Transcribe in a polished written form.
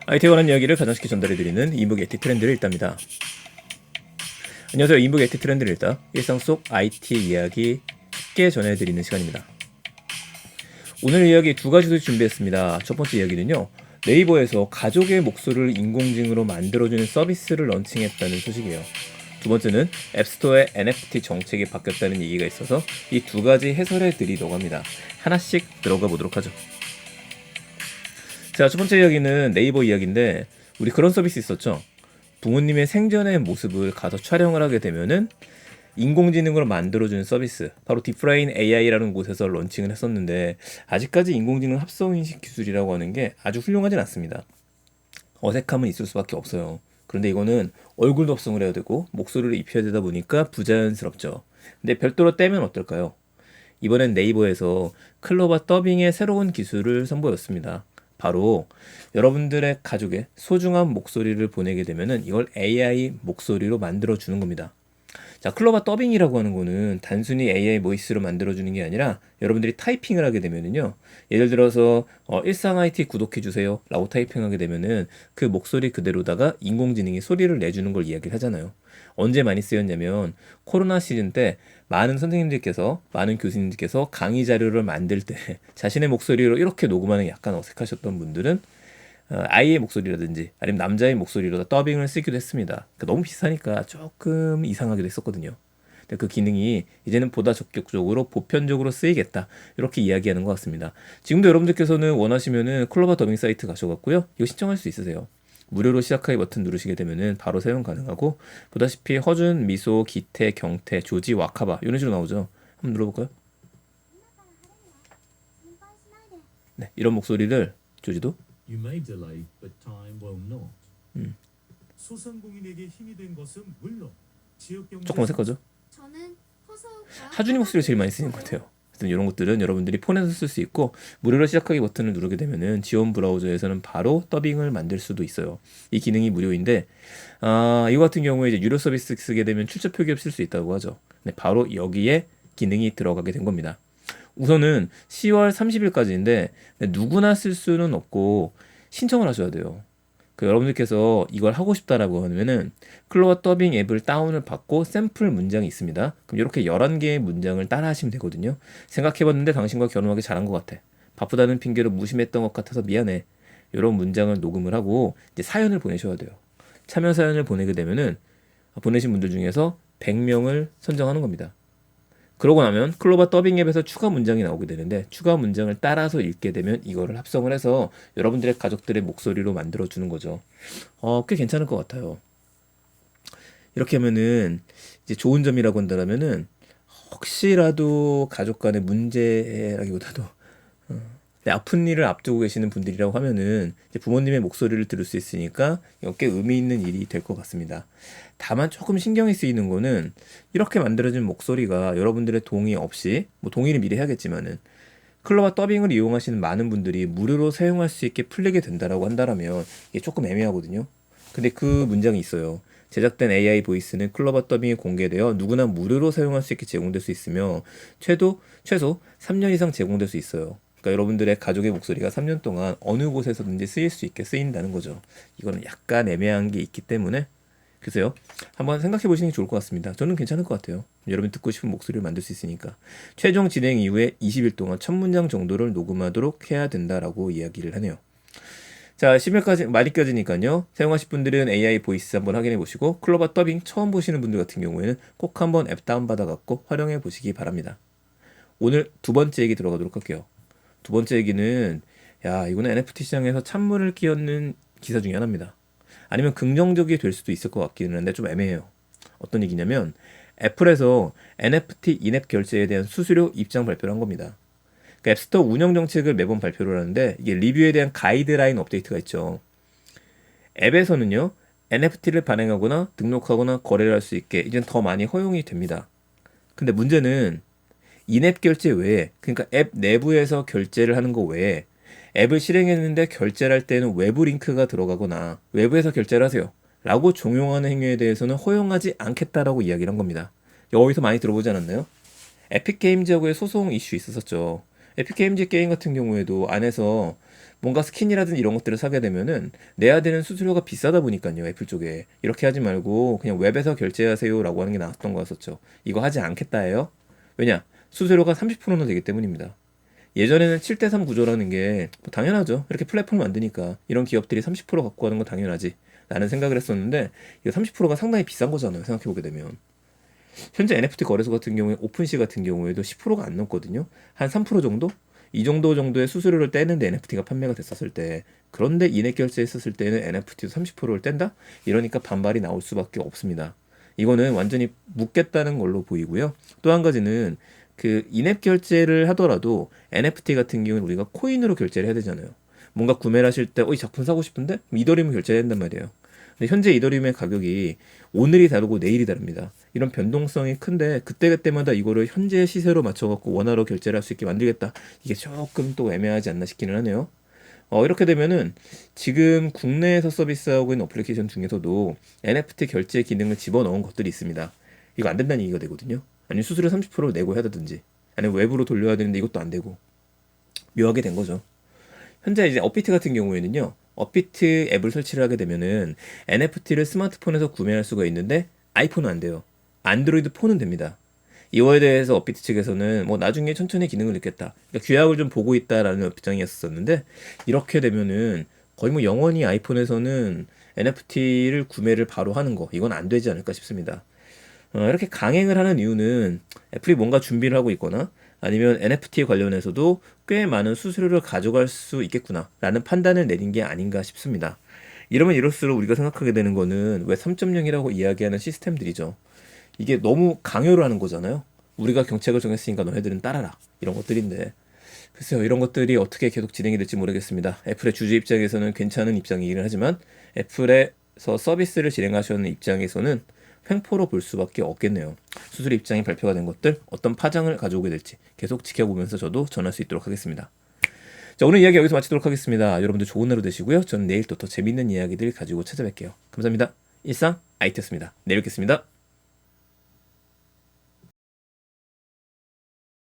IT에 관한 이야기를 가장 쉽게 전달해드리는 이북 IT 트렌드를 읽답니다. 안녕하세요. 이북 IT 트렌드를 읽다. 일상 속 IT 이야기 쉽게 전해드리는 시간입니다. 오늘 이야기 두 가지를 준비했습니다. 첫 번째 이야기는요. 네이버에서 가족의 목소리를 인공지능으로 만들어주는 서비스를 런칭했다는 소식이에요. 두 번째는 앱스토어의 NFT 정책이 바뀌었다는 얘기가 있어서 이 두 가지 해설해 드리려고 합니다. 하나씩 들어가 보도록 하죠. 자, 첫 번째 이야기는 네이버 이야기인데 우리 그런 서비스 있었죠. 부모님의 생전의 모습을 가서 촬영을 하게 되면은 인공지능으로 만들어주는 서비스, 바로 딥라인 AI라는 곳에서 런칭을 했었는데 아직까지 인공지능 합성인식 기술이라고 하는 게 아주 훌륭하진 않습니다. 어색함은 있을 수밖에 없어요. 그런데 이거는 얼굴도 합성을 해야 되고 목소리를 입혀야 되다 보니까 부자연스럽죠. 근데 별도로 떼면 어떨까요? 이번엔 네이버에서 클로바 더빙의 새로운 기술을 선보였습니다. 바로 여러분들의 가족의 소중한 목소리를 보내게 되면은 이걸 AI 목소리로 만들어 주는 겁니다. 자, 클로바 더빙이라고 하는 거는 단순히 AI 보이스로 만들어주는 게 아니라 여러분들이 타이핑을 하게 되면은요. 예를 들어서 일상 IT 구독해 주세요 라고 타이핑하게 되면은 그 목소리 그대로다가 인공지능이 소리를 내주는 걸 이야기를 하잖아요. 언제 많이 쓰였냐면 코로나 시즌 때 많은 선생님들께서 많은 교수님들께서 강의 자료를 만들 때 자신의 목소리로 이렇게 녹음하는 게 약간 어색하셨던 분들은 아이의 목소리라든지 아니면 남자의 목소리로 더빙을 쓰기도 했습니다. 그러니까 너무 비싸니까 조금 이상하기도 했었거든요. 근데 그 기능이 이제는 보다 적극적으로 보편적으로 쓰이겠다 이렇게 이야기하는 것 같습니다. 지금도 여러분들께서는 원하시면은 클로바 더빙 사이트 가셔갖고요 이거 신청할 수 있으세요. 무료로 시작하기 버튼 누르시게 되면은 바로 사용 가능하고 보다시피 허준, 미소, 기태, 경태, 조지, 와카바 이런 식으로 나오죠. 한번 눌러볼까요? 네, 이런 목소리를 조지도 You may delay, but time will not. 음, 소상공인에게 힘이 된 것은 물론 지역 경제 조금 어색하죠? 저는 호소과 하준이 목소리가 제일 많이 쓰이는 것 같아요. 하여튼 이런 것들은 여러분들이 폰에서 쓸 수 있고 무료로 시작하기 버튼을 누르게 되면은 지원 브라우저에서는 바로 더빙을 만들 수도 있어요. 이 기능이 무료인데 이거 같은 경우에 이제 유료 서비스 쓰게 되면 출처 표기 없이 쓸 수 있다고 하죠. 근데 바로 여기에 기능이 들어가게 된 겁니다. 우선은 10월 30일까지인데 누구나 쓸 수는 없고 신청을 하셔야 돼요. 그 여러분들께서 이걸 하고 싶다라고 하면은 클로바 더빙 앱을 다운을 받고 샘플 문장이 있습니다. 그럼 이렇게 11개의 문장을 따라 하시면 되거든요. 생각해봤는데 당신과 결혼하기 잘한 것 같아. 바쁘다는 핑계로 무심했던 것 같아서 미안해. 이런 문장을 녹음을 하고 이제 사연을 보내셔야 돼요. 참여 사연을 보내게 되면은 보내신 분들 중에서 100명을 선정하는 겁니다. 그러고 나면 클로바 더빙 앱에서 추가 문장이 나오게 되는데 추가 문장을 따라서 읽게 되면 이거를 합성을 해서 여러분들의 가족들의 목소리로 만들어 주는 거죠. 꽤 괜찮을 것 같아요. 이렇게 하면은 이제 좋은 점이라고 한다면은 혹시라도 가족 간의 문제라기보다도 아픈 일을 앞두고 계시는 분들이라고 하면은 이제 부모님의 목소리를 들을 수 있으니까 이거 꽤 의미 있는 일이 될 것 같습니다. 다만 조금 신경이 쓰이는 거는 이렇게 만들어진 목소리가 여러분들의 동의 없이 뭐 동의를 미리 해야겠지만은 클로바 더빙을 이용하시는 많은 분들이 무료로 사용할 수 있게 풀리게 된다라고 한다라면 이게 조금 애매하거든요. 근데 그 문장이 있어요. 제작된 AI 보이스는 클로바 더빙이 공개되어 누구나 무료로 사용할 수 있게 제공될 수 있으며 최소 3년 이상 제공될 수 있어요. 그러니까 여러분들의 가족의 목소리가 3년 동안 어느 곳에서든지 쓰일 수 있게 쓰인다는 거죠. 이거는 약간 애매한 게 있기 때문에 글쎄요. 한번 생각해 보시는 게 좋을 것 같습니다. 저는 괜찮을 것 같아요. 여러분 듣고 싶은 목소리를 만들 수 있으니까. 최종 진행 이후에 20일 동안 1000문장 정도를 녹음하도록 해야 된다라고 이야기를 하네요. 자, 10일까지 말일까지니까요. 사용하실 분들은 AI 보이스 한번 확인해 보시고 클로바 더빙 처음 보시는 분들 같은 경우에는 꼭 한번 앱 다운받아 갖고 활용해 보시기 바랍니다. 오늘 두 번째 얘기 들어가도록 할게요. 두 번째 얘기는 이거는 NFT 시장에서 찬물을 끼얹는 기사 중에 하나입니다. 아니면 긍정적이 될 수도 있을 것 같기는 한데 좀 애매해요. 어떤 얘기냐면 애플에서 NFT 인앱 결제에 대한 수수료 입장 발표를 한 겁니다. 그러니까 앱스토어 운영 정책을 매번 발표를 하는데 이게 리뷰에 대한 가이드라인 업데이트가 있죠. 앱에서는요 NFT를 발행하거나 등록하거나 거래를 할 수 있게 이제 더 많이 허용이 됩니다. 근데 문제는 인앱 결제 외에 그러니까 앱 내부에서 결제를 하는 거 외에 앱을 실행했는데 결제를 할 때는 외부 링크가 들어가거나 외부에서 결제를 하세요 라고 종용하는 행위에 대해서는 허용하지 않겠다라고 이야기를 한 겁니다. 어디서 많이 들어보지 않았나요? 에픽게임즈하고의 소송 이슈 있었었죠. 에픽게임즈 게임 같은 경우에도 안에서 뭔가 스킨이라든지 이런 것들을 사게 되면은 내야 되는 수수료가 비싸다 보니까요. 애플 쪽에 이렇게 하지 말고 그냥 웹에서 결제하세요라고 하는 게 나왔던 거였었죠. 이거 하지 않겠다예요. 왜냐? 수수료가 30%나 되기 때문입니다. 예전에는 7대3 구조라는 게뭐 당연하죠. 이렇게 플랫폼 만드니까 이런 기업들이 30% 갖고 가는 건 당연하지 라는 생각을 했었는데 이거 30%가 상당히 비싼 거잖아요. 생각해보게 되면 현재 NFT 거래소 같은 경우에 오픈시 같은 경우에도 10%가 안 넘거든요. 한 3% 정도? 이 정도의 수수료를 떼는데 NFT가 판매가 됐었을 때, 그런데 이넥 결제했었을 때는 NFT도 30%를 뗀다? 이러니까 반발이 나올 수밖에 없습니다. 이거는 완전히 묻겠다는 걸로 보이고요. 또 한 가지는 그 인앱 결제를 하더라도 NFT 같은 경우는 우리가 코인으로 결제를 해야 되잖아요. 뭔가 구매를 하실 때 이 작품 사고 싶은데 이더리움 결제해야 된단 말이에요. 근데 현재 이더리움의 가격이 오늘이 다르고 내일이 다릅니다. 이런 변동성이 큰데 그때그때마다 이거를 현재 시세로 맞춰갖고 원화로 결제를 할 수 있게 만들겠다. 이게 조금 또 애매하지 않나 싶기는 하네요. 이렇게 되면은 지금 국내에서 서비스하고 있는 어플리케이션 중에서도 NFT 결제 기능을 집어넣은 것들이 있습니다. 이거 안 된다는 얘기가 되거든요. 아니 수수료 30%를 내고 해야 되든지 아니면 웹으로 돌려야 되는데 이것도 안 되고 묘하게 된 거죠. 현재 이제 업비트 같은 경우에는요. 업비트 앱을 설치를 하게 되면은 NFT를 스마트폰에서 구매할 수가 있는데 아이폰은 안 돼요. 안드로이드 폰은 됩니다. 이거에 대해서 업비트 측에서는 뭐 나중에 천천히 기능을 넣겠다. 그러니까 규약을 좀 보고 있다라는 입장이었었는데 이렇게 되면은 거의 뭐 영원히 아이폰에서는 NFT를 구매를 바로 하는 거 이건 안 되지 않을까 싶습니다. 이렇게 강행을 하는 이유는 애플이 뭔가 준비를 하고 있거나 아니면 NFT 관련해서도 꽤 많은 수수료를 가져갈 수 있겠구나라는 판단을 내린 게 아닌가 싶습니다. 이러면 이럴수록 우리가 생각하게 되는 거는 왜 3.0이라고 이야기하는 시스템들이죠. 이게 너무 강요를 하는 거잖아요. 우리가 경책을 정했으니까 너네들은 따라라. 이런 것들인데. 글쎄요, 이런 것들이 어떻게 계속 진행이 될지 모르겠습니다. 애플의 주주 입장에서는 괜찮은 입장이긴 하지만 애플에서 서비스를 진행하시는 입장에서는 횡포로 볼 수밖에 없겠네요. 수수료 입장이 발표가 된 것들 어떤 파장을 가져오게 될지 계속 지켜보면서 저도 전할 수 있도록 하겠습니다. 자, 오늘 이야기 여기서 마치도록 하겠습니다. 여러분들 좋은 하루 되시고요. 저는 내일 또 더 재밌는 이야기들 가지고 찾아뵐게요. 감사합니다. 일상 아이티였습니다. 내일 뵙겠습니다.